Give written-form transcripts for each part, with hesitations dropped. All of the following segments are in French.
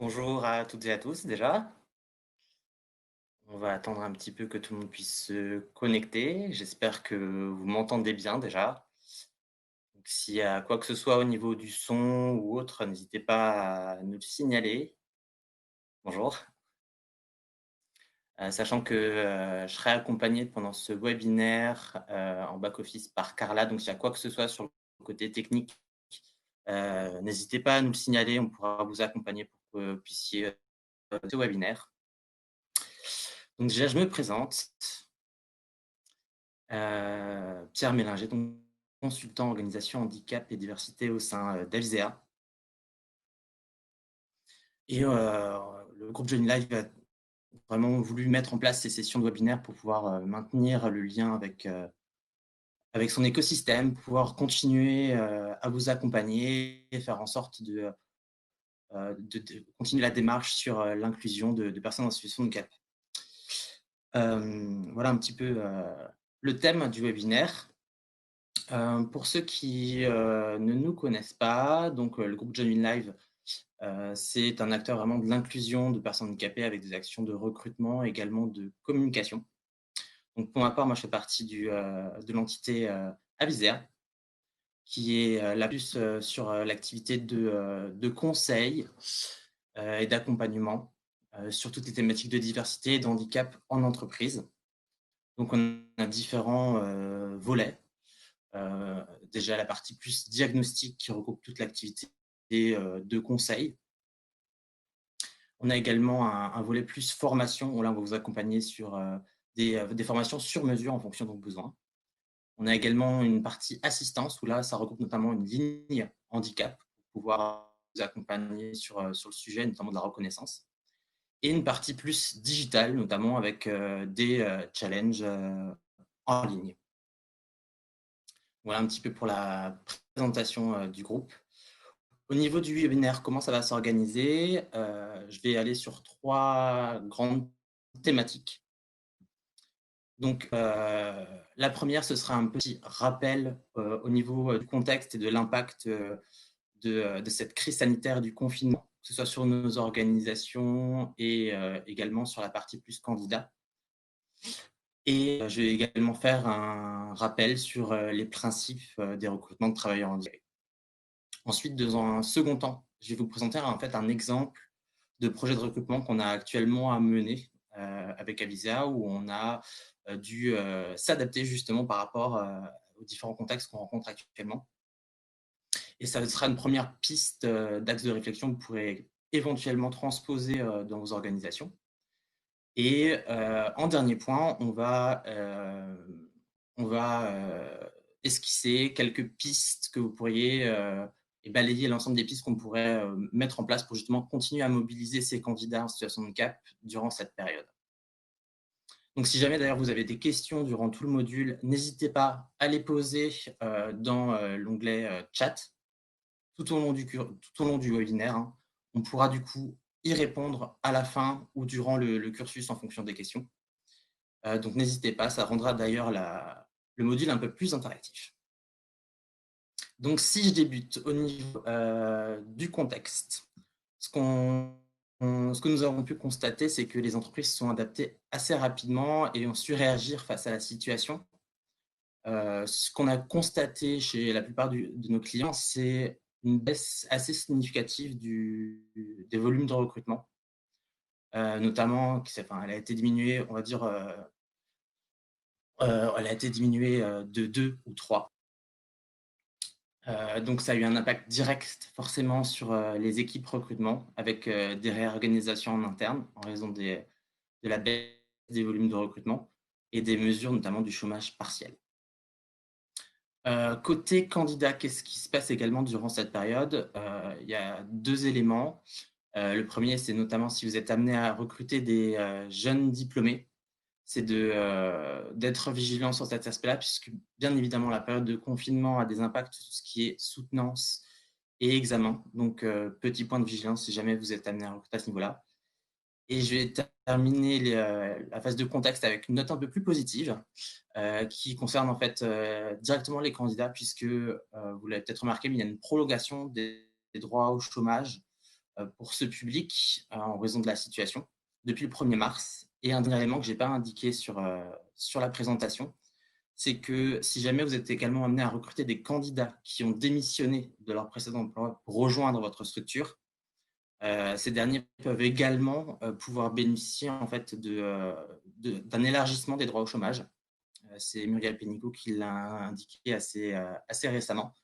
Bonjour à toutes et à tous déjà. On va attendre un petit peu que tout le monde puisse se connecter. J'espère que vous m'entendez bien déjà. Donc, s'il y a quoi que ce soit au niveau du son ou autre, n'hésitez pas à nous le signaler. Bonjour. Sachant que je serai accompagné pendant ce webinaire en back-office par Carla. Donc, s'il y a quoi que ce soit sur le côté technique, n'hésitez pas à nous le signaler. On pourra vous accompagner pour que vous puissiez ce webinaire. Donc, déjà, je me présente. Pierre Mélinger, donc consultant organisation handicap et diversité au sein d'Elzea. Et le groupe Johnny Live a vraiment voulu mettre en place ces sessions de webinaire pour pouvoir maintenir le lien avec son écosystème, pouvoir continuer à vous accompagner et faire en sorte de continuer la démarche sur l'inclusion de personnes en situation de handicap. Voilà un petit peu le thème du webinaire. Pour ceux qui ne nous connaissent pas, donc le groupe Join Live, c'est un acteur vraiment de l'inclusion de personnes handicapées avec des actions de recrutement, également de communication. Donc pour ma part, moi je fais partie de l'entité Avisea, qui est la plus sur l'activité de conseil et d'accompagnement sur toutes les thématiques de diversité et de handicap en entreprise. Donc on a différents volets. Déjà la partie plus diagnostic qui regroupe toute l'activité de conseil. On a également un volet plus formation, où là on va vous accompagner sur des formations sur mesure en fonction de vos besoins. On a également une partie assistance, où là ça regroupe notamment une ligne handicap pour pouvoir vous accompagner sur le sujet, notamment de la reconnaissance. Et une partie plus digitale, notamment avec des challenges en ligne. Voilà un petit peu pour la présentation du groupe. Au niveau du webinaire, comment ça va s'organiser? Je vais aller sur 3 grandes thématiques. Donc, la première, ce sera un petit rappel, au niveau, du contexte et de l'impact, de cette crise sanitaire du confinement, que ce soit sur nos organisations et également sur la partie plus candidat. Et je vais également faire un rappel sur, les principes, des recrutements de travailleurs handicapés. Ensuite, dans un second temps, je vais vous présenter en fait un exemple de projet de recrutement qu'on a actuellement à mener avec Avisa, où on a dû s'adapter justement par rapport aux différents contextes qu'on rencontre actuellement. Et ça sera une première piste d'axe de réflexion que vous pourrez éventuellement transposer dans vos organisations. Et en dernier point, on va esquisser quelques pistes que vous pourriez et balayer l'ensemble des pistes qu'on pourrait mettre en place pour justement continuer à mobiliser ces candidats en situation de handicap durant cette période. Donc, si jamais d'ailleurs vous avez des questions durant tout le module, n'hésitez pas à les poser dans l'onglet chat tout au long du webinaire, hein. On pourra du coup y répondre à la fin ou durant le cursus en fonction des questions. Donc n'hésitez pas, ça rendra d'ailleurs le module un peu plus interactif. Donc si je débute au niveau du contexte, ce que nous avons pu constater, c'est que les entreprises se sont adaptées assez rapidement et ont su réagir face à la situation. Ce qu'on a constaté chez la plupart de nos clients, c'est une baisse assez significative des volumes de recrutement, notamment, enfin, elle a été diminuée, on va dire, elle a été diminuée de 2 ou 3. Donc ça a eu un impact direct forcément sur les équipes recrutement avec des réorganisations en interne en raison de la baisse des volumes de recrutement et des mesures notamment du chômage partiel. Côté candidat, qu'est-ce qui se passe également durant cette période? Il y a 2 éléments. Le premier, c'est notamment si vous êtes amené à recruter des jeunes diplômés, c'est d'être vigilant sur cet aspect-là, puisque bien évidemment, la période de confinement a des impacts sur tout ce qui est soutenance et examen. Donc, petit point de vigilance si jamais vous êtes amené à recruter à ce niveau-là. Et je vais terminer la phase de contexte avec une note un peu plus positive qui concerne en fait directement les candidats, puisque vous l'avez peut-être remarqué, mais il y a une prolongation des droits au chômage pour ce public en raison de la situation depuis le 1er mars. Et un dernier élément que je n'ai pas indiqué sur la présentation, c'est que si jamais vous êtes également amené à recruter des candidats qui ont démissionné de leur précédent emploi pour rejoindre votre structure, ces derniers peuvent également pouvoir bénéficier en fait d'un élargissement des droits au chômage. C'est Muriel Pénicaud qui l'a indiqué assez récemment.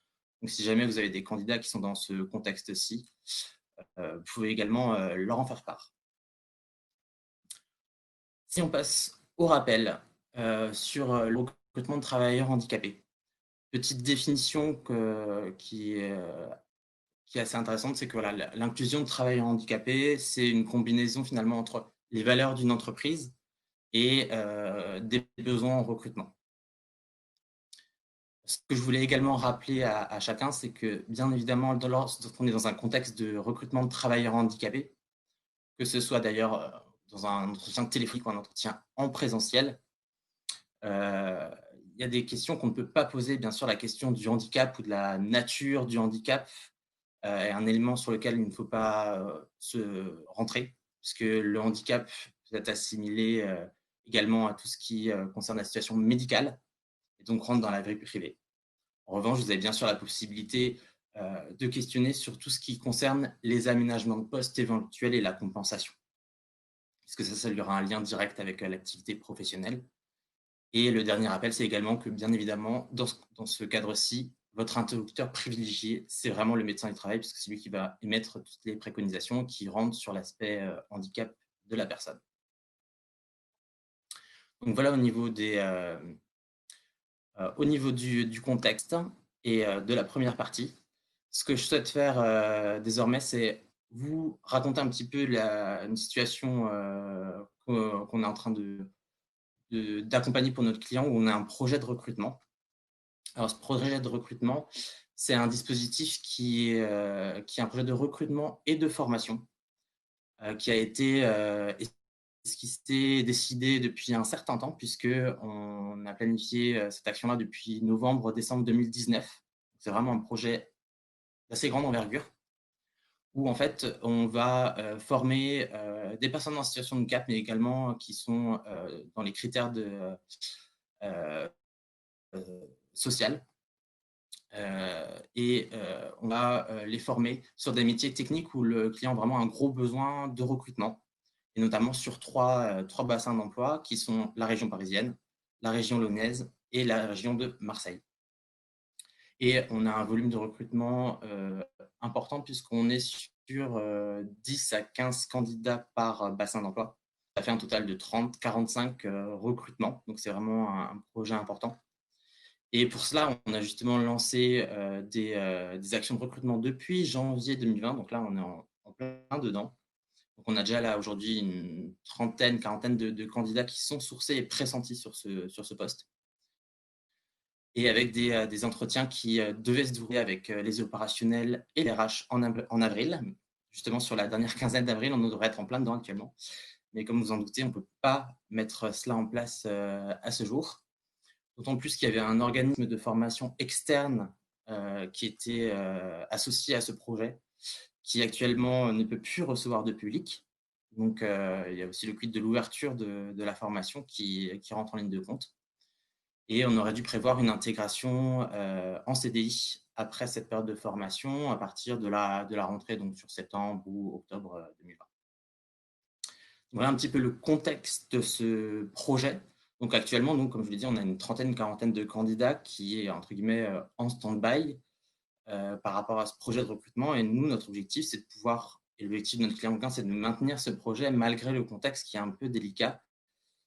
Donc, si jamais vous avez des candidats qui sont dans ce contexte-ci, vous pouvez également leur en faire part. Si on passe au rappel sur le recrutement de travailleurs handicapés, petite définition qui est assez intéressante, c'est que voilà, l'inclusion de travailleurs handicapés, c'est une combinaison finalement entre les valeurs d'une entreprise et des besoins en recrutement. Ce que je voulais également rappeler à chacun, c'est que bien évidemment, lorsqu'on est dans un contexte de recrutement de travailleurs handicapés, que ce soit d'ailleurs dans un entretien téléphonique ou un entretien en présentiel, il y a des questions qu'on ne peut pas poser. Bien sûr, la question du handicap ou de la nature du handicap est un élément sur lequel il ne faut pas se rentrer, puisque le handicap peut être assimilé également à tout ce qui concerne la situation médicale, et donc rentre dans la vie privée. En revanche, vous avez bien sûr la possibilité de questionner sur tout ce qui concerne les aménagements de poste éventuels et la compensation, puisque ça lui aura un lien direct avec l'activité professionnelle. Et le dernier rappel, c'est également que, bien évidemment, dans ce cadre-ci, votre interlocuteur privilégié, c'est vraiment le médecin du travail, puisque c'est lui qui va émettre toutes les préconisations qui rentrent sur l'aspect handicap de la personne. Donc voilà au niveau, au niveau du contexte et de la première partie. Ce que je souhaite faire désormais, c'est vous raconter un petit peu une situation qu'on est en train d'accompagner pour notre client, où on a un projet de recrutement. Alors, ce projet de recrutement, c'est un dispositif qui est un projet de recrutement et de formation qui a été esquissé, décidé depuis un certain temps, puisqu'on a planifié cette action-là depuis novembre-décembre 2019. C'est vraiment un projet d'assez grande envergure où en fait on va former des personnes en situation de handicap, mais également qui sont dans les critères euh, social. On va les former sur des métiers techniques où le client a vraiment un gros besoin de recrutement, et notamment sur trois bassins d'emploi qui sont la région parisienne, la région lyonnaise et la région de Marseille. Et on a un volume de recrutement important puisqu'on est sur 10 à 15 candidats par bassin d'emploi. Ça fait un total de 30-45 recrutements, donc c'est vraiment un projet important. Et pour cela, on a justement lancé des actions de recrutement depuis janvier 2020. Donc là, on est en plein dedans. Donc on a déjà là aujourd'hui une trentaine, quarantaine de candidats qui sont sourcés et pressentis sur ce poste. Et avec des entretiens qui devaient se dérouler avec les opérationnels et les RH en avril. Justement, sur la dernière quinzaine d'avril, on devrait être en plein dedans actuellement. Mais comme vous en doutez, on ne peut pas mettre cela en place à ce jour. D'autant plus qu'il y avait un organisme de formation externe qui était associé à ce projet, qui actuellement ne peut plus recevoir de public. Donc, il y a aussi le quid de l'ouverture de la formation qui rentre en ligne de compte. Et on aurait dû prévoir une intégration en CDI après cette période de formation à partir de la rentrée, donc sur septembre ou octobre 2020. Voilà un petit peu le contexte de ce projet. Donc actuellement, donc, comme je l'ai dit, on a une trentaine, quarantaine de candidats qui est entre guillemets en stand-by par rapport à ce projet de recrutement. Et nous, notre objectif, c'est de pouvoir, et l'objectif de notre client, c'est de maintenir ce projet malgré le contexte qui est un peu délicat,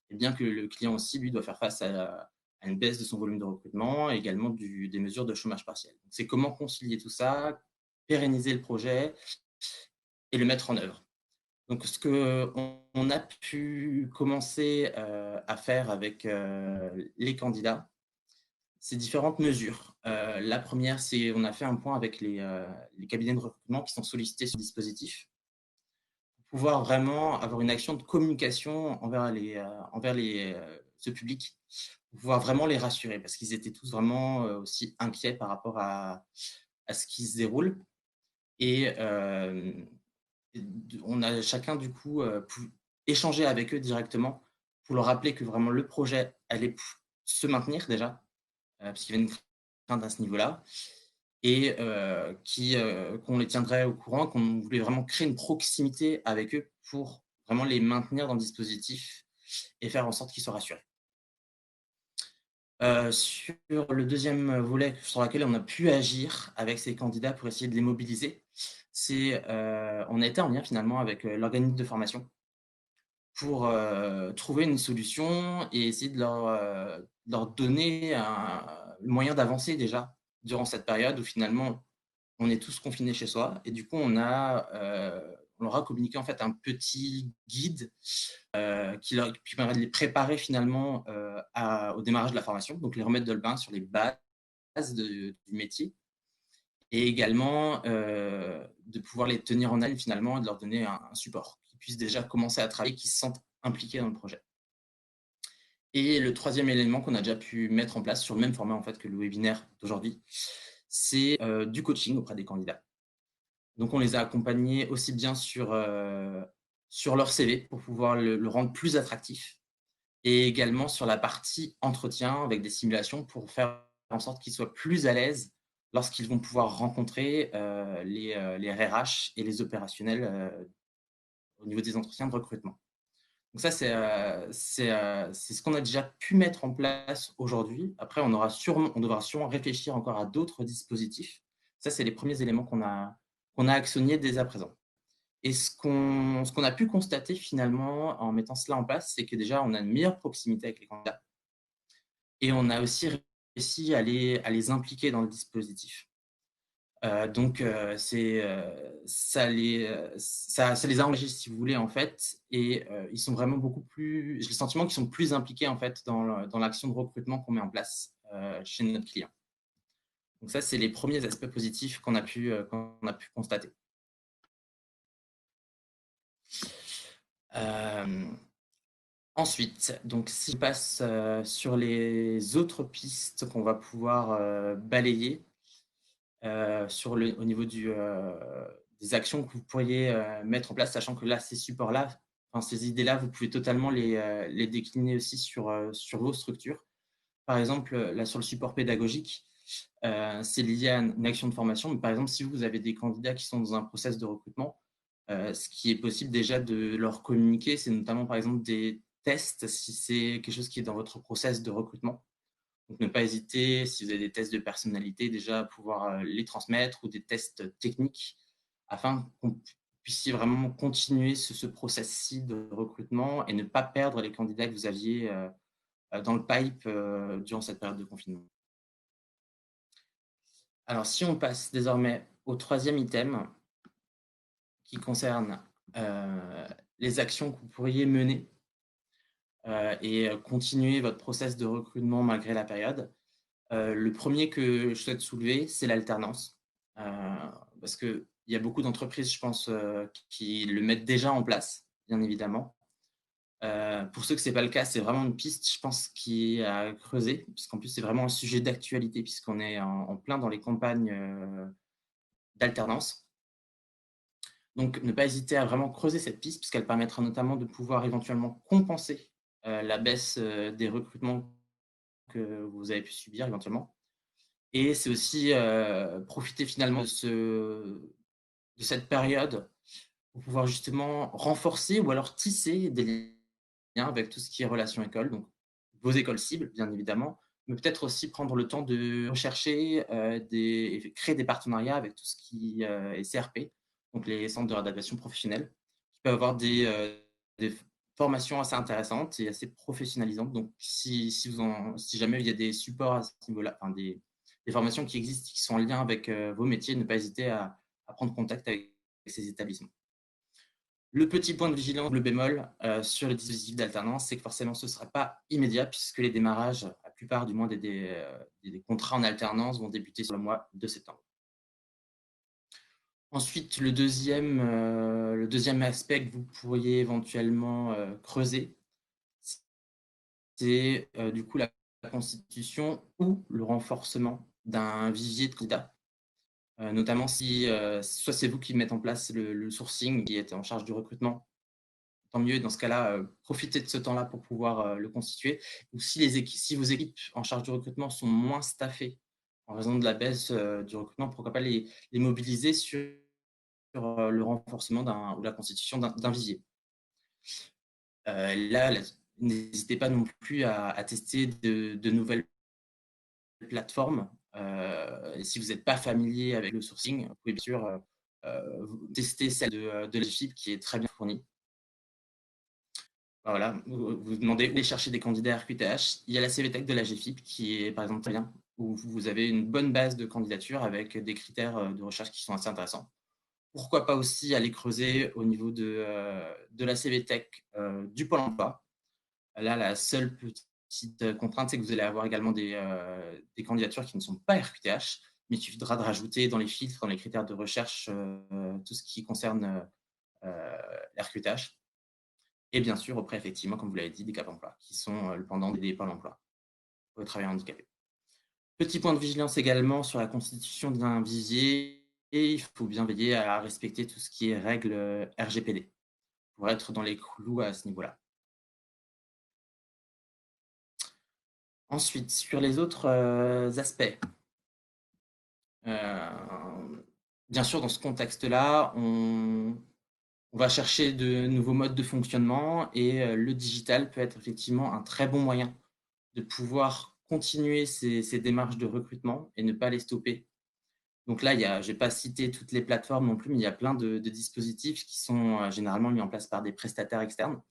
et bien que le client aussi, lui, doit faire face à une baisse de son volume de recrutement et également des mesures de chômage partiel. C'est comment concilier tout ça, pérenniser le projet et le mettre en œuvre. Donc, ce qu'on a pu commencer à faire avec les candidats, c'est différentes mesures. La première, c'est on a fait un point avec les cabinets de recrutement qui sont sollicités sur le dispositif pour pouvoir vraiment avoir une action de communication envers ce public, pour pouvoir vraiment les rassurer parce qu'ils étaient tous vraiment aussi inquiets par rapport à ce qui se déroule. Et on a chacun du coup pu échanger avec eux directement pour leur rappeler que vraiment le projet allait se maintenir déjà, parce qu'il y avait une crainte à ce niveau-là et qu'on les tiendrait au courant, qu'on voulait vraiment créer une proximité avec eux pour vraiment les maintenir dans le dispositif et faire en sorte qu'ils soient rassurés. Sur le deuxième volet sur lequel on a pu agir avec ces candidats pour essayer de les mobiliser, on a été en lien finalement avec, l'organisme de formation pour, trouver une solution et essayer de leur donner un moyen d'avancer déjà durant cette période où finalement on est tous confinés chez soi et du coup on leur a communiqué en fait un petit guide, qui permet de les préparer finalement, au démarrage de la formation, donc les remettre dans le bain sur les bases du métier et également, de pouvoir les tenir en haleine finalement et de leur donner un support, qu'ils puissent déjà commencer à travailler, qu'ils se sentent impliqués dans le projet. Et le troisième élément qu'on a déjà pu mettre en place sur le même format en fait que le webinaire d'aujourd'hui, c'est, du coaching auprès des candidats. Donc on les a accompagnés aussi bien sur leur CV pour pouvoir le rendre plus attractif et également sur la partie entretien avec des simulations pour faire en sorte qu'ils soient plus à l'aise lorsqu'ils vont pouvoir rencontrer, les RH et les opérationnels, au niveau des entretiens de recrutement. Donc ça, c'est ce qu'on a déjà pu mettre en place aujourd'hui. Après, on devra sûrement réfléchir encore à d'autres dispositifs. Ça, c'est les premiers éléments qu'on a actionnés dès à présent. Et ce qu'on a pu constater finalement en mettant cela en place, c'est que déjà, on a une meilleure proximité avec les candidats et on a aussi réussi à les impliquer dans le dispositif. Donc, ça les a engagés, si vous voulez, en fait, et ils sont vraiment beaucoup plus. J'ai le sentiment qu'ils sont plus impliqués, en fait, dans l'action de recrutement qu'on met en place chez notre client. Donc, ça, c'est les premiers aspects positifs qu'on a pu constater. Euh, Ensuite, donc, si je passe sur les autres pistes qu'on va pouvoir balayer, au niveau des actions que vous pourriez mettre en place, sachant que là, ces supports-là, enfin, ces idées-là, vous pouvez totalement les décliner aussi sur vos structures. Par exemple, là, sur le support pédagogique, c'est lié à une action de formation. Mais par exemple, si vous avez des candidats qui sont dans un process de recrutement, ce qui est possible déjà de leur communiquer, c'est notamment, par exemple, des tests, si c'est quelque chose qui est dans votre process de recrutement. Donc, ne pas hésiter, si vous avez des tests de personnalité, déjà à pouvoir les transmettre ou des tests techniques afin qu'on puissiez vraiment continuer ce process-ci de recrutement et ne pas perdre les candidats que vous aviez dans le pipe durant cette période de confinement. Alors, si on passe désormais au troisième item qui concerne les actions que vous pourriez mener et continuer votre process de recrutement malgré la période. Le premier que je souhaite soulever, c'est l'alternance. Parce qu'il y a beaucoup d'entreprises, je pense, qui le mettent déjà en place, bien évidemment. Pour ceux que ce n'est pas le cas, c'est vraiment une piste, je pense, qui est à creuser, puisqu'en plus, c'est vraiment un sujet d'actualité, puisqu'on est en plein dans les campagnes d'alternance. Donc, ne pas hésiter à vraiment creuser cette piste, puisqu'elle permettra notamment de pouvoir éventuellement compenser la baisse des recrutements que vous avez pu subir éventuellement. Et c'est aussi profiter finalement de cette période pour pouvoir justement renforcer ou alors tisser des liens avec tout ce qui est relations école, donc vos écoles cibles, bien évidemment, mais peut-être aussi prendre le temps de rechercher et créer des partenariats avec tout ce qui est CRP, donc les centres de réadaptation professionnelle, qui peuvent avoir des formations assez intéressantes et assez professionnalisantes. Donc, si jamais il y a des supports à ce niveau-là, enfin des formations qui existent, qui sont en lien avec vos métiers, ne pas hésiter à prendre contact avec ces établissements. Le petit point de vigilance, le bémol sur les dispositifs d'alternance, c'est que forcément ce ne sera pas immédiat puisque les démarrages, la plupart du moins des contrats en alternance vont débuter sur le mois de septembre. Ensuite, le deuxième aspect que vous pourriez éventuellement creuser, c'est du coup la constitution ou le renforcement d'un vivier de candidats. notamment si soit c'est vous qui mettez en place le sourcing, qui êtes en charge du recrutement, tant mieux. Dans ce cas-là, profitez de ce temps-là pour pouvoir le constituer. Ou si vos équipes en charge du recrutement sont moins staffées en raison de la baisse du recrutement, pourquoi pas les mobiliser sur le renforcement ou la constitution d'un visier. Là, n'hésitez pas non plus à tester de nouvelles plateformes. Si vous n'êtes pas familier avec le sourcing, vous pouvez bien sûr tester celle de l'Agifip qui est très bien fournie. Voilà, vous demandez où aller chercher des candidats RQTH. Il y a la CVTech de la GFIP qui est par exemple très bien, où vous avez une bonne base de candidatures avec des critères de recherche qui sont assez intéressants. Pourquoi pas aussi aller creuser au niveau de la CVTech du Pôle emploi. Là, la seule petite contrainte, c'est que vous allez avoir également des candidatures qui ne sont pas RQTH, mais il suffira de rajouter dans les filtres, dans les critères de recherche, tout ce qui concerne RQTH. Et bien sûr, auprès, effectivement, comme vous l'avez dit, des Cap emploi, qui sont le pendant des Pôle emploi pour les travailleurs handicapés. Petit point de vigilance également sur la constitution d'un visier, et il faut bien veiller à respecter tout ce qui est règles RGPD pour être dans les clous à ce niveau-là. Ensuite, sur les autres aspects, bien sûr, dans ce contexte-là, on va chercher de nouveaux modes de fonctionnement et le digital peut être effectivement un très bon moyen de pouvoir continuer ces démarches de recrutement et ne pas les stopper. Donc là, je ne vais pas citer toutes les plateformes non plus, mais il y a plein de dispositifs qui sont généralement mis en place par des prestataires externes.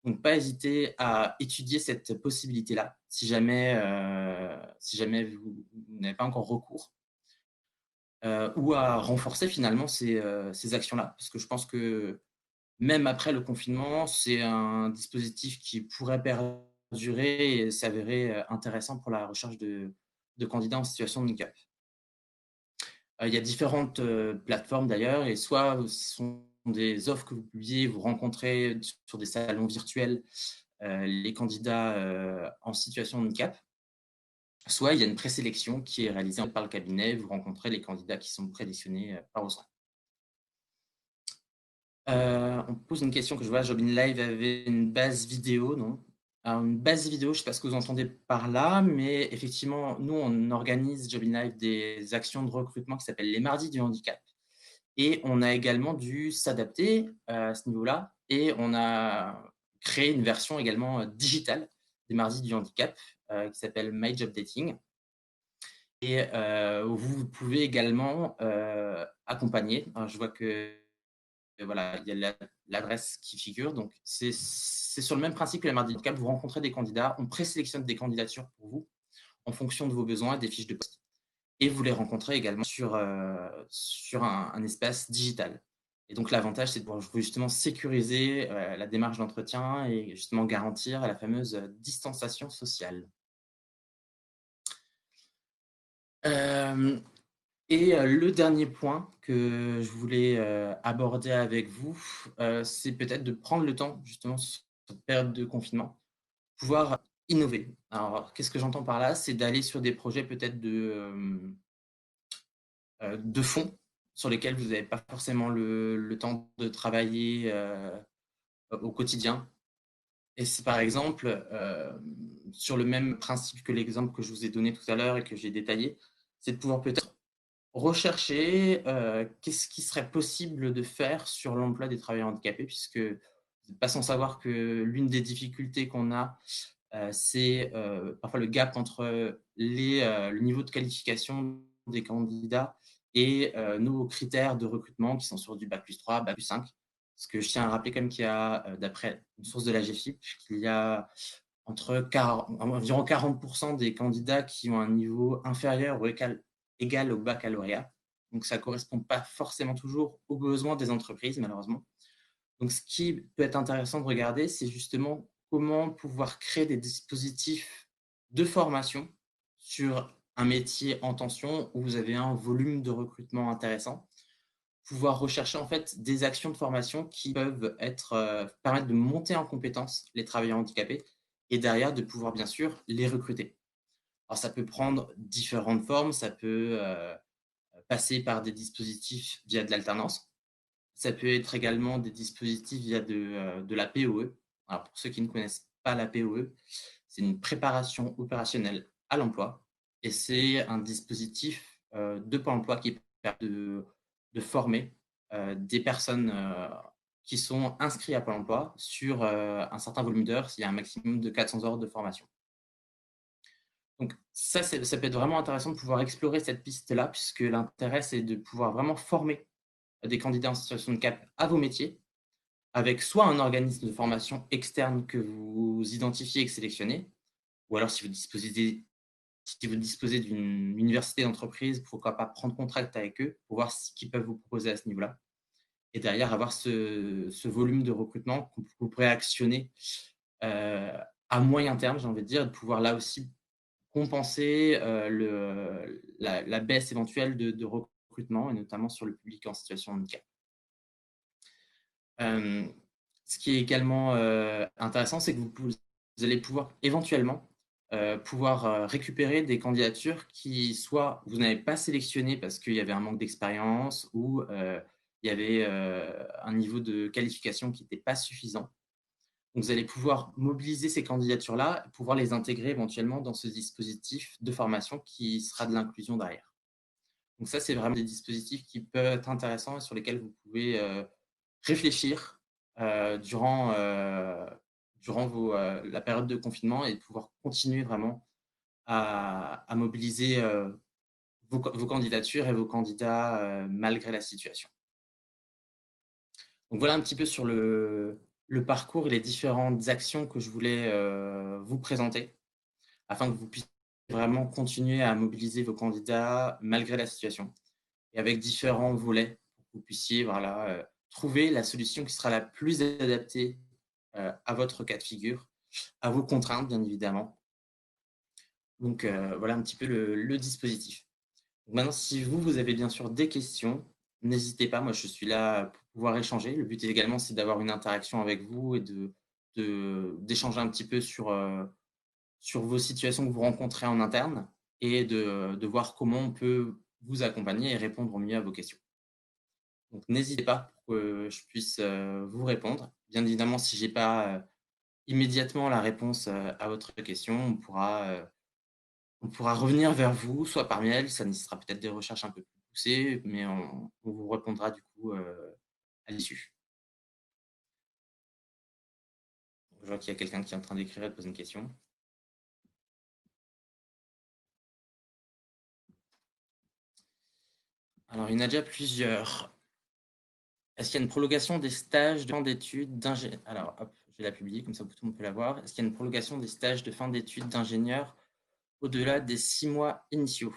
Donc, pas hésiter à étudier cette possibilité-là si jamais vous n'avez pas encore recours ou à renforcer finalement ces actions-là. Parce que je pense que même après le confinement, c'est un dispositif qui pourrait perdurer et s'avérer intéressant pour la recherche de candidats en situation de handicap. Il y a différentes plateformes d'ailleurs, et soit ce sont des offres que vous publiez, vous rencontrez sur des salons virtuels les candidats en situation de handicap, soit il y a une présélection qui est réalisée par le cabinet, vous rencontrez les candidats qui sont présélectionnés par vos soins. On pose une question que je vois, Job in Live avait une base vidéo, non? Alors, une base vidéo, je ne sais pas ce que vous entendez par là, mais effectivement, nous, on organise Job in Live des actions de recrutement qui s'appellent les Mardis du handicap. Et on a également dû s'adapter à ce niveau-là. Et on a créé une version également digitale des Mardis du handicap qui s'appelle My Job Dating. Et vous pouvez également accompagner. Alors, je vois que voilà, il y a l'adresse qui figure. Donc, c'est sur le même principe que les Mardis du handicap. Vous rencontrez des candidats, on présélectionne des candidatures pour vous en fonction de vos besoins et des fiches de poste. Et vous les rencontrez également sur un espace digital. Et donc, l'avantage, c'est de pouvoir justement sécuriser la démarche d'entretien et justement garantir la fameuse distanciation sociale. Le dernier point que je voulais aborder avec vous, c'est peut-être de prendre le temps, justement, sur cette période de confinement, pouvoir innover. Alors, qu'est-ce que j'entends par là? C'est d'aller sur des projets peut-être de fond sur lesquels vous n'avez pas forcément le temps de travailler au quotidien. Et c'est par exemple, sur le même principe que l'exemple que je vous ai donné tout à l'heure et que j'ai détaillé, c'est de pouvoir peut-être rechercher qu'est-ce qui serait possible de faire sur l'emploi des travailleurs handicapés, puisque vous n'êtes pas sans savoir que l'une des difficultés qu'on a, c'est parfois le gap entre le niveau de qualification des candidats et nos critères de recrutement qui sont sur du bac+3, bac+5. Parce que je tiens à rappeler quand même qu'il y a, d'après une source de la GFIP, qu'il y a environ 40% des candidats qui ont un niveau inférieur ou égal au baccalauréat. Donc, ça ne correspond pas forcément toujours aux besoins des entreprises, malheureusement. Donc, ce qui peut être intéressant de regarder, c'est justement comment pouvoir créer des dispositifs de formation sur un métier en tension où vous avez un volume de recrutement intéressant. Pouvoir rechercher en fait des actions de formation qui peuvent permettre de monter en compétence les travailleurs handicapés et derrière de pouvoir bien sûr les recruter. Alors ça peut prendre différentes formes, ça peut passer par des dispositifs via de l'alternance. Ça peut être également des dispositifs via de la POE. Alors pour ceux qui ne connaissent pas la POE, c'est une préparation opérationnelle à l'emploi et c'est un dispositif, de Pôle emploi qui permet de former, des personnes, qui sont inscrits à Pôle emploi sur, un certain volume d'heures. Il y a un maximum de 400 heures de formation. Donc ça peut être vraiment intéressant de pouvoir explorer cette piste-là puisque l'intérêt, c'est de pouvoir vraiment former des candidats en situation de cap à vos métiers avec soit un organisme de formation externe que vous identifiez et que sélectionnez, ou alors si vous disposez d'une université d'entreprise, pourquoi pas prendre contact avec eux pour voir ce qu'ils peuvent vous proposer à ce niveau-là. Et derrière, avoir ce volume de recrutement que vous pourrez actionner à moyen terme, j'ai envie de dire, de pouvoir là aussi compenser la baisse éventuelle de recrutement, et notamment sur le public en situation de handicap. Ce qui est également intéressant, c'est que vous allez pouvoir éventuellement récupérer des candidatures qui soit vous n'avez pas sélectionnées parce qu'il y avait un manque d'expérience ou il y avait un niveau de qualification qui n'était pas suffisant. Donc, vous allez pouvoir mobiliser ces candidatures-là et pouvoir les intégrer éventuellement dans ce dispositif de formation qui sera de l'inclusion derrière. Donc ça, c'est vraiment des dispositifs qui peuvent être intéressants et sur lesquels vous pouvez réfléchir durant la période de confinement et de pouvoir continuer vraiment à mobiliser vos candidatures et vos candidats malgré la situation. Donc voilà un petit peu sur le parcours et les différentes actions que je voulais vous présenter afin que vous puissiez vraiment continuer à mobiliser vos candidats malgré la situation et avec différents volets pour que vous puissiez trouver la solution qui sera la plus adaptée à votre cas de figure, à vos contraintes bien évidemment. Donc voilà un petit peu le dispositif. Donc, maintenant, si vous avez bien sûr des questions, n'hésitez pas, moi je suis là pour pouvoir échanger. Le but également, c'est d'avoir une interaction avec vous et d'échanger un petit peu sur vos situations que vous rencontrez en interne et de voir comment on peut vous accompagner et répondre au mieux à vos questions. Donc n'hésitez pas pour que je puisse vous répondre. Bien évidemment, si je n'ai pas immédiatement la réponse à votre question, on pourra revenir vers vous, soit par mail, ça nécessitera peut-être des recherches un peu plus poussées, mais on vous répondra du coup à l'issue. Je vois qu'il y a quelqu'un qui est en train d'écrire et de poser une question. Alors, il y en a déjà plusieurs. Est-ce qu'il y a une prolongation des stages de fin d'études d'ingénieur? Alors, hop, je vais la publier, comme ça tout le monde peut la voir. Est-ce qu'il y a une prolongation des stages de fin d'études d'ingénieur au-delà des 6 mois initiaux?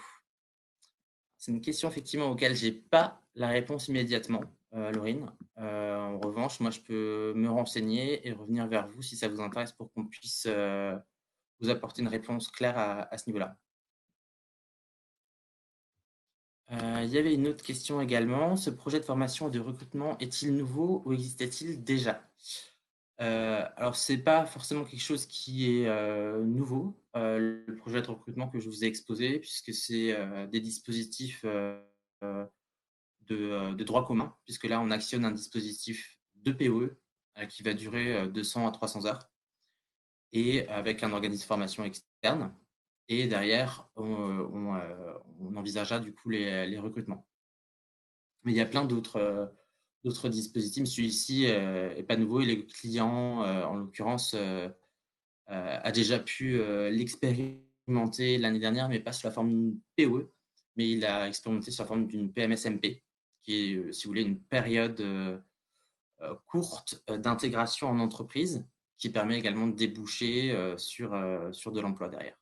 C'est une question effectivement auquel je n'ai pas la réponse immédiatement, Laurine. En revanche, moi, je peux me renseigner et revenir vers vous si ça vous intéresse pour qu'on puisse vous apporter une réponse claire à ce niveau-là. Il y avait une autre question également. Ce projet de formation et de recrutement est-il nouveau ou existait-il déjà? Alors, ce n'est pas forcément quelque chose qui est nouveau, le projet de recrutement que je vous ai exposé, puisque c'est des dispositifs de droit commun, puisque là, on actionne un dispositif de POE qui va durer 200 à 300 heures et avec un organisme de formation externe. Et derrière, on envisagera du coup les recrutements. Mais il y a plein d'autres dispositifs. Celui-ci n'est pas nouveau et les clients, en l'occurrence, a déjà pu l'expérimenter l'année dernière, mais pas sous la forme d'une POE, mais il a expérimenté sous la forme d'une PMSMP, qui est, si vous voulez, une période courte d'intégration en entreprise qui permet également de déboucher sur de l'emploi derrière.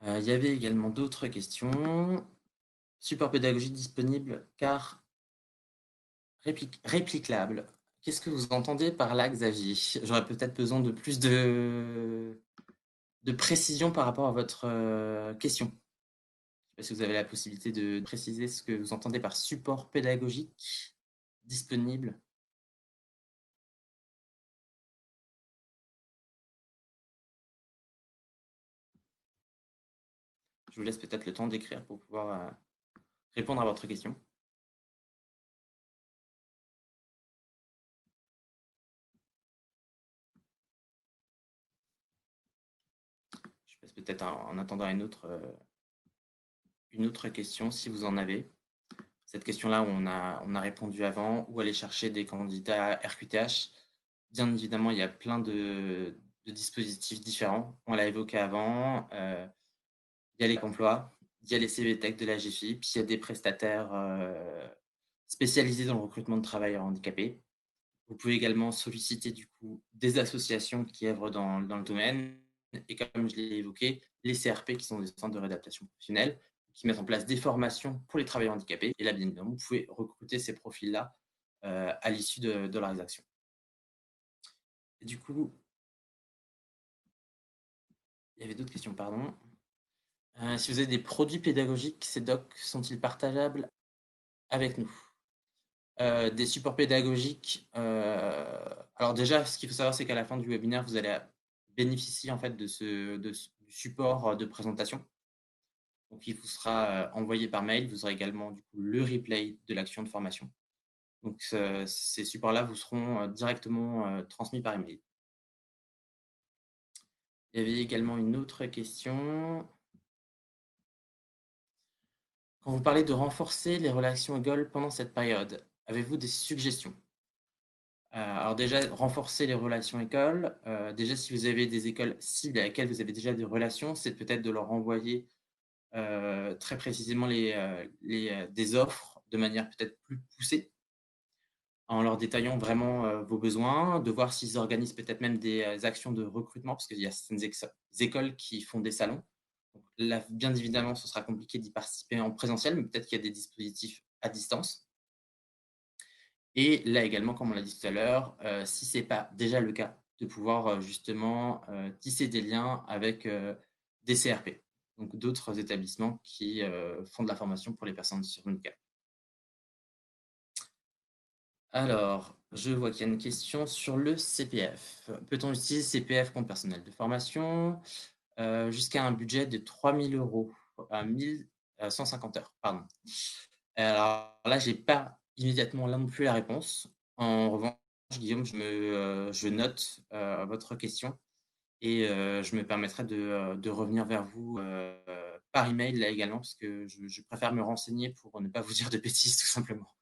Il y avait également d'autres questions. Support pédagogique disponible car réplicable. Qu'est-ce que vous entendez par là, Xavier? J'aurais peut-être besoin de plus de précision par rapport à votre question. Je ne sais pas si vous avez la possibilité de préciser ce que vous entendez par support pédagogique disponible. Je vous laisse peut-être le temps d'écrire pour pouvoir répondre à votre question. Je passe peut-être en attendant une autre question si vous en avez. Cette question-là, on a répondu avant, où aller chercher des candidats RQTH. Bien évidemment, il y a plein de dispositifs différents. On l'a évoqué avant. Il y a les emplois, il y a les CVTech de la GFI, puis il y a des prestataires spécialisés dans le recrutement de travailleurs handicapés. Vous pouvez également solliciter du coup des associations qui œuvrent dans le domaine et comme je l'ai évoqué, les CRP qui sont des centres de réadaptation professionnelle qui mettent en place des formations pour les travailleurs handicapés. Et là, bien évidemment, vous pouvez recruter ces profils-là à l'issue de leurs actions. Et du coup, il y avait d'autres questions, pardon. Si vous avez des produits pédagogiques, ces docs sont-ils partageables avec nous? Des supports pédagogiques. Alors déjà, ce qu'il faut savoir, c'est qu'à la fin du webinaire, vous allez bénéficier en fait du support de présentation. Donc, il vous sera envoyé par mail. Vous aurez également du coup le replay de l'action de formation. Donc, ces supports-là vous seront directement transmis par email. Il y avait également une autre question. Quand vous parlez de renforcer les relations écoles pendant cette période, avez-vous des suggestions? Alors déjà, renforcer les relations écoles. Déjà, si vous avez des écoles cibles avec lesquelles vous avez déjà des relations, c'est peut-être de leur envoyer très précisément des offres de manière peut-être plus poussée, en leur détaillant vraiment vos besoins, de voir s'ils organisent peut-être même des actions de recrutement, parce qu'il y a certaines écoles qui font des salons. Donc là, bien évidemment, ce sera compliqué d'y participer en présentiel, mais peut-être qu'il y a des dispositifs à distance. Et là également, comme on l'a dit tout à l'heure, si ce n'est pas déjà le cas, de pouvoir justement tisser des liens avec des CRP, donc d'autres établissements qui font de la formation pour les personnes sur handicap. Alors, je vois qu'il y a une question sur le CPF. Peut-on utiliser CPF compte personnel de formation jusqu'à un budget de 3 000 € à 150 heures, pardon. Alors là, j'ai pas immédiatement là non plus la réponse. En revanche, Guillaume, je note votre question et je me permettrai de revenir vers vous par email là également, parce que je préfère me renseigner pour ne pas vous dire de bêtises, tout simplement.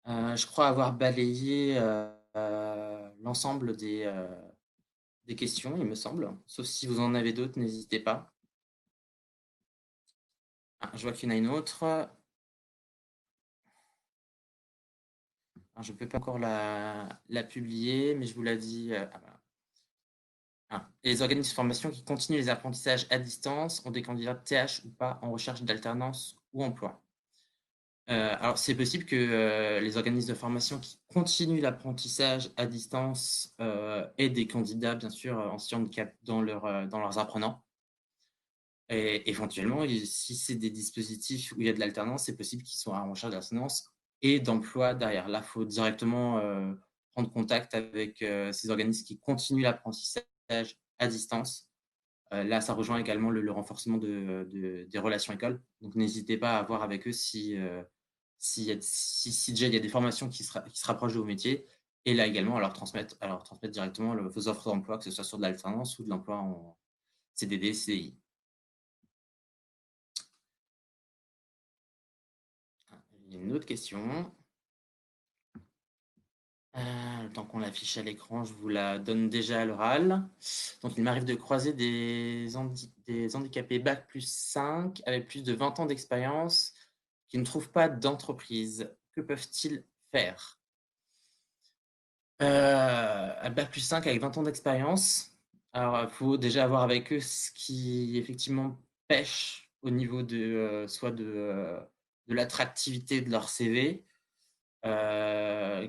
Je crois avoir balayé l'ensemble des questions, il me semble. Sauf si vous en avez d'autres, n'hésitez pas. Ah, je vois qu'il y en a une autre. Alors, je ne peux pas encore la publier, mais je vous l'ai dit. Ah, voilà. Les organismes de formation qui continuent les apprentissages à distance ont des candidats TH ou pas en recherche d'alternance ou emploi. Alors, c'est possible que les organismes de formation qui continuent l'apprentissage à distance aient des candidats, bien sûr, en handicap dans leurs apprenants. Et éventuellement, si c'est des dispositifs où il y a de l'alternance, c'est possible qu'ils soient en recherche d'alternance et d'emploi derrière. Là, il faut directement prendre contact avec ces organismes qui continuent l'apprentissage à distance. Là, ça rejoint également le renforcement des relations écoles. Donc, n'hésitez pas à voir avec eux si déjà il y a des formations qui se rapprochent de vos métiers. Et là également, à leur transmettre directement vos offres d'emploi, que ce soit sur de l'alternance ou de l'emploi en CDD, CDI. Il y a une autre question. Tant qu'on l'affiche à l'écran, je vous la donne déjà à l'oral. Donc, il m'arrive de croiser des handicapés Bac plus 5 avec plus de 20 ans d'expérience qui ne trouvent pas d'entreprise. Que peuvent-ils faire? À Bac plus 5 avec 20 ans d'expérience, alors il faut déjà voir avec eux ce qui effectivement pêche au niveau soit de l'attractivité de leur CV.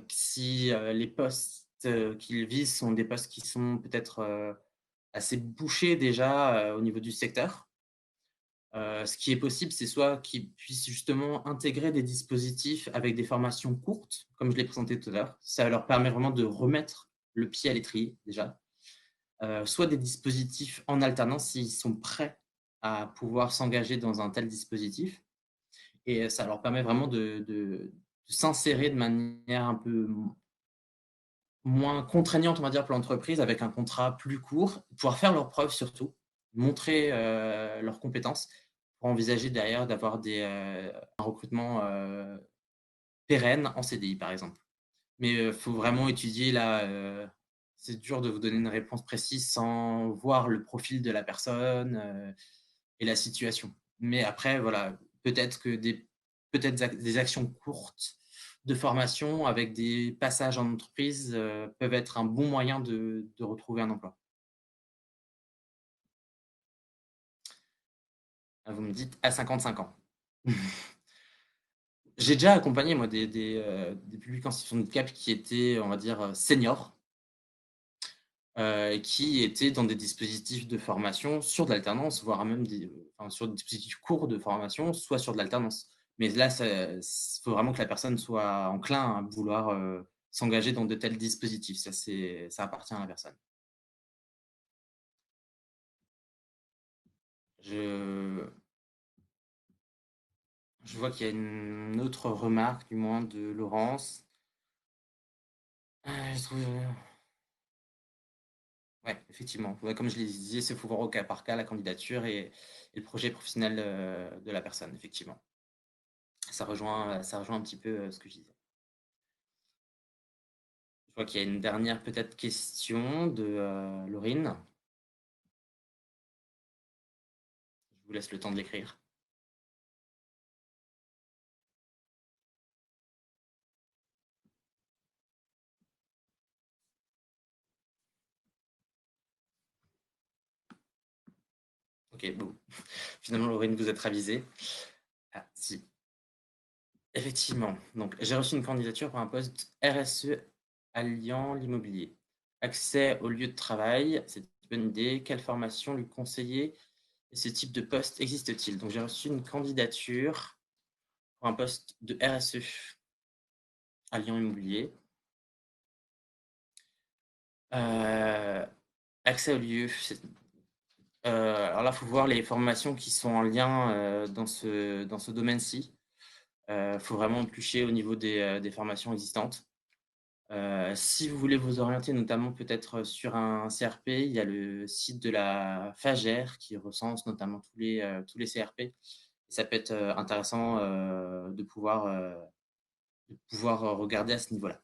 Si les postes qu'ils visent sont des postes qui sont peut-être assez bouchés déjà au niveau du secteur. Ce qui est possible, c'est soit qu'ils puissent justement intégrer des dispositifs avec des formations courtes, comme je l'ai présenté tout à l'heure. Ça leur permet vraiment de remettre le pied à l'étrier déjà. soit des dispositifs en alternance s'ils sont prêts à pouvoir s'engager dans un tel dispositif et ça leur permet vraiment de s'insérer de manière un peu moins contraignante, on va dire, pour l'entreprise avec un contrat plus court, pouvoir faire leurs preuves surtout, montrer, leurs compétences pour envisager derrière d'avoir un recrutement, pérenne en CDI, par exemple. Mais, faut vraiment étudier là, c'est dur de vous donner une réponse précise sans voir le profil de la personne, et la situation. Mais après, voilà, peut-être que des actions courtes de formation avec des passages en entreprise, peuvent être un bon moyen de retrouver un emploi. Ah, vous me dites à 55 ans. J'ai déjà accompagné moi des publics en situation de handicap qui étaient, on va dire, seniors, qui étaient dans des dispositifs de formation sur de l'alternance, voire même enfin, sur des dispositifs courts de formation, soit sur de l'alternance. Mais là, il faut vraiment que la personne soit enclin à vouloir, s'engager dans de tels dispositifs. Ça appartient à la personne. Je je vois qu'il y a une autre remarque, du moins de Laurence. Je trouve, ouais, effectivement. Ouais, comme je l'ai dit, il faut voir au cas par cas la candidature et le projet professionnel, de la personne, effectivement. Ça rejoint un petit peu, ce que je disais. Je vois qu'il y a une dernière peut-être question de, Laurine. Je vous laisse le temps de l'écrire. OK, bon. Finalement, Laurine, vous êtes ravisée. Ah si, effectivement. Donc j'ai reçu une candidature pour un poste RSE alliant l'immobilier. Accès au lieu de travail, c'est une bonne idée. Quelle formation lui conseiller et ce type de poste existe-t-il? Donc j'ai reçu une candidature pour un poste de RSE à Lyon Immobilier. Accès au lieu, alors là, il faut voir les formations qui sont en lien, dans ce domaine-ci. Faut vraiment éplucher au niveau des formations existantes. Si vous voulez vous orienter notamment peut-être sur un CRP, il y a le site de la FAGER qui recense notamment tous les CRP. Ça peut être, intéressant, de pouvoir regarder à ce niveau-là,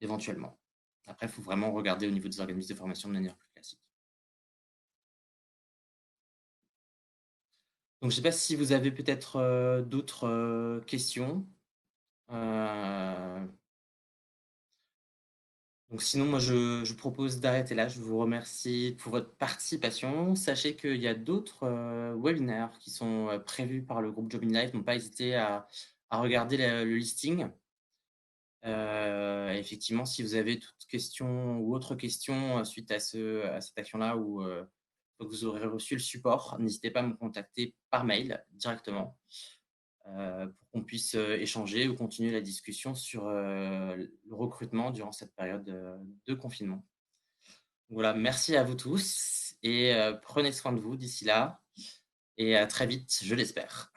éventuellement. Après, il faut vraiment regarder au niveau des organismes de formation de manière plus classique. Donc je ne sais pas si vous avez peut-être, d'autres, questions? Heu, donc sinon moi je propose d'arrêter là. Je vous remercie pour votre participation. Sachez qu'il y a d'autres, webinaires qui sont, prévus par le groupe Job in Life. Donc pas hésiter à regarder le listing. Effectivement, si vous avez toute question ou autre question, suite à cette action-là ou, que vous aurez reçu le support, n'hésitez pas à me contacter par mail directement, pour qu'on puisse, échanger ou continuer la discussion sur, le recrutement durant cette période, de confinement. Voilà, merci à vous tous et prenez soin de vous d'ici là et à très vite, je l'espère.